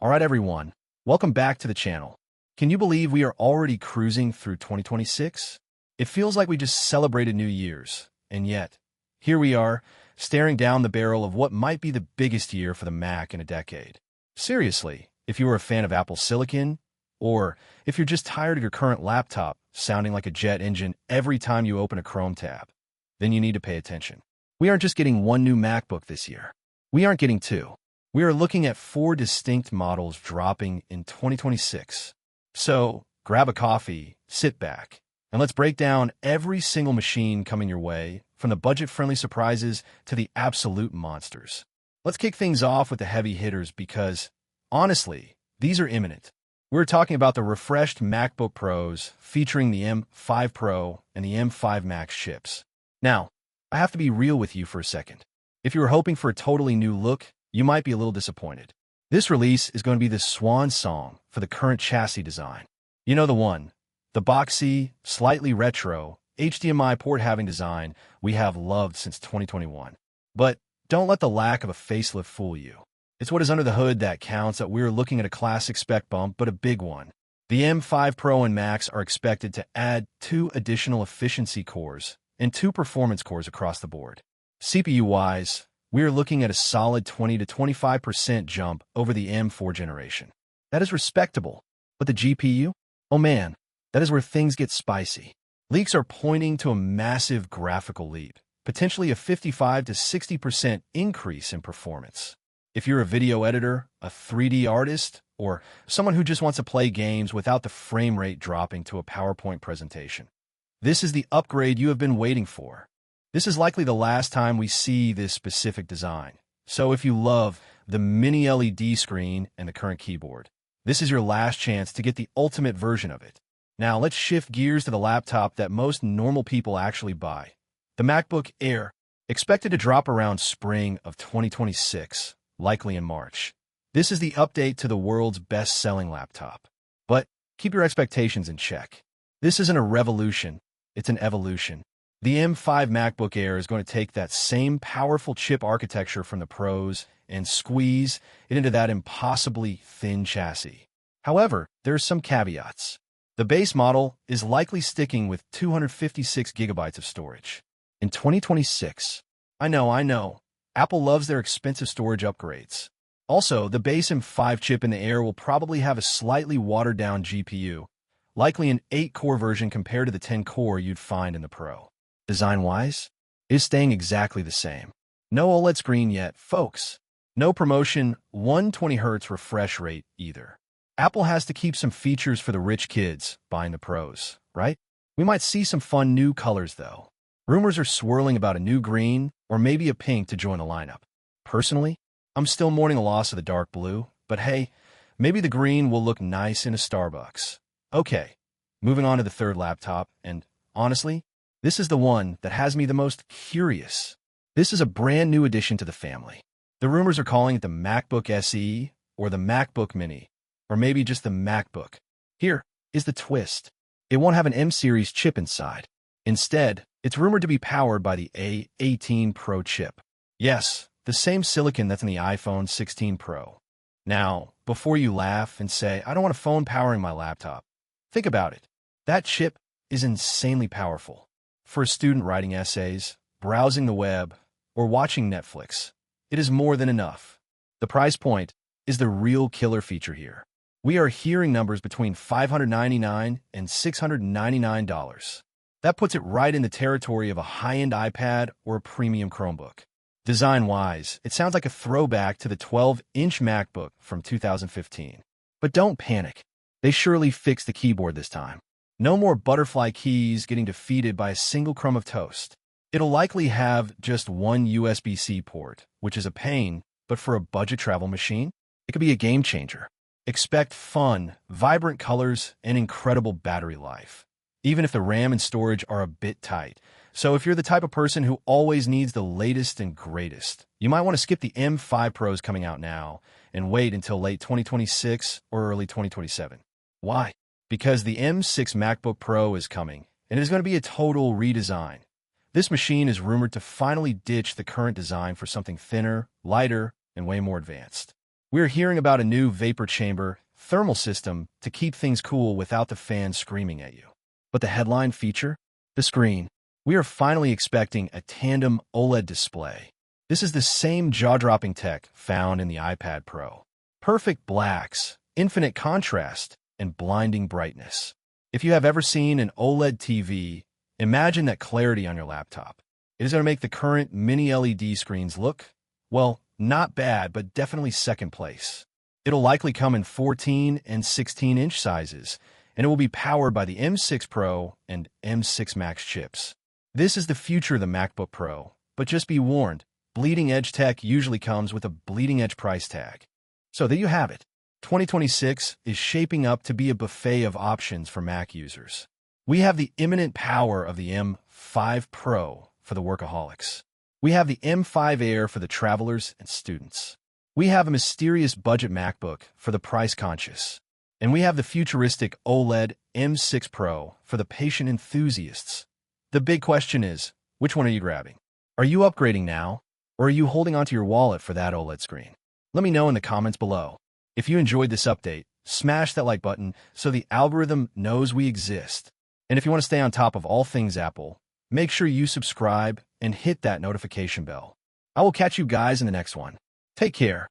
Alright everyone, welcome back to the channel. Can you believe we are already cruising through 2026? It feels like we just celebrated New Year's, and yet, here we are, staring down the barrel of what might be the biggest year for the Mac in a decade. Seriously, if you are a fan of Apple Silicon, or if you're just tired of your current laptop sounding like a jet engine every time you open a Chrome tab, then you need to pay attention. We aren't just getting one new MacBook this year. We aren't getting two. We are looking at 4 distinct models dropping in 2026. So, grab a coffee, sit back, and let's break down every single machine coming your way, from the budget-friendly surprises to the absolute monsters. Let's kick things off with the heavy hitters because, honestly, these are imminent. We're talking about the refreshed MacBook Pros featuring the M5 Pro and the M5 Max chips. Now, I have to be real with you for a second. If you were hoping for a totally new look, you might be a little disappointed. This release is going to be the swan song for the current chassis design. You know the one, the boxy, slightly retro, HDMI port-having design we have loved since 2021. But don't let the lack of a facelift fool you. It's what is under the hood that counts. That we're looking at a classic spec bump, but a big one. The M5 Pro and Max are expected to add 2 additional efficiency cores and 2 performance cores across the board. CPU-wise, we are looking at a solid 20 to 25% jump over the M4 generation. That is respectable. But the GPU? Oh man, that is where things get spicy. Leaks are pointing to a massive graphical leap, potentially a 55 to 60% increase in performance. If you're a video editor, a 3D artist, or someone who just wants to play games without the frame rate dropping to a PowerPoint presentation, this is the upgrade you have been waiting for. This is likely the last time we see this specific design. So if you love the mini LED screen and the current keyboard, this is your last chance to get the ultimate version of it. Now let's shift gears to the laptop that most normal people actually buy. The MacBook Air, expected to drop around spring of 2026, likely in March. This is the update to the world's best-selling laptop. But keep your expectations in check. This isn't a revolution, it's an evolution. The M5 MacBook Air is going to take that same powerful chip architecture from the Pros and squeeze it into that impossibly thin chassis. However, there are some caveats. The base model is likely sticking with 256 gigabytes of storage. In 2026, I know, Apple loves their expensive storage upgrades. Also, the base M5 chip in the Air will probably have a slightly watered-down GPU, likely an 8-core version compared to the 10-core you'd find in the Pro. Design-wise, it is staying exactly the same. No OLED screen yet, folks. No promotion 120Hz refresh rate either. Apple has to keep some features for the rich kids buying the Pros, right? We might see some fun new colors, though. Rumors are swirling about a new green or maybe a pink to join the lineup. Personally, I'm still mourning the loss of the dark blue, but hey, maybe the green will look nice in a Starbucks. Okay, moving on to the third laptop, and honestly, this is the one that has me the most curious. This is a brand new addition to the family. The rumors are calling it the MacBook SE or the MacBook Mini, or maybe just the MacBook. Here is the twist. It won't have an M-series chip inside. Instead, it's rumored to be powered by the A18 Pro chip. Yes, the same silicon that's in the iPhone 16 Pro. Now, before you laugh and say, I don't want a phone powering my laptop, think about it. That chip is insanely powerful. For a student writing essays, browsing the web, or watching Netflix, it is more than enough. The price point is the real killer feature here. We are hearing numbers between $599 and $699. That puts it right in the territory of a high-end iPad or a premium Chromebook. Design-wise, it sounds like a throwback to the 12-inch MacBook from 2015. But don't panic. They surely fixed the keyboard this time. No more butterfly keys getting defeated by a single crumb of toast. It'll likely have just one USB-C port, which is a pain, but for a budget travel machine, it could be a game changer. Expect fun, vibrant colors, and incredible battery life, even if the RAM and storage are a bit tight. So if you're the type of person who always needs the latest and greatest, you might want to skip the M5 Pros coming out now and wait until late 2026 or early 2027. Why? Because the M6 MacBook Pro is coming, and it is going to be a total redesign. This machine is rumored to finally ditch the current design for something thinner, lighter, and way more advanced. We're hearing about a new vapor chamber thermal system to keep things cool without the fan screaming at you. But the headline feature? The screen. We are finally expecting a tandem OLED display. This is the same jaw-dropping tech found in the iPad Pro. Perfect blacks, infinite contrast, and blinding brightness. If you have ever seen an OLED TV, imagine that clarity on your laptop. It is going to make the current mini LED screens look, well, not bad, but definitely second place. It'll likely come in 14 and 16-inch sizes, and it will be powered by the M6 Pro and M6 Max chips. This is the future of the MacBook Pro, but just be warned, bleeding-edge tech usually comes with a bleeding-edge price tag. So there you have it. 2026 is shaping up to be a buffet of options for Mac users. We have the imminent power of the M5 Pro for the workaholics. We have the M5 Air for the travelers and students. We have a mysterious budget MacBook for the price-conscious. And we have the futuristic OLED M6 Pro for the patient enthusiasts. The big question is, which one are you grabbing? Are you upgrading now, or are you holding onto your wallet for that OLED screen? Let me know in the comments below. If you enjoyed this update, smash that like button so the algorithm knows we exist. And if you want to stay on top of all things Apple, make sure you subscribe and hit that notification bell. I will catch you guys in the next one. Take care.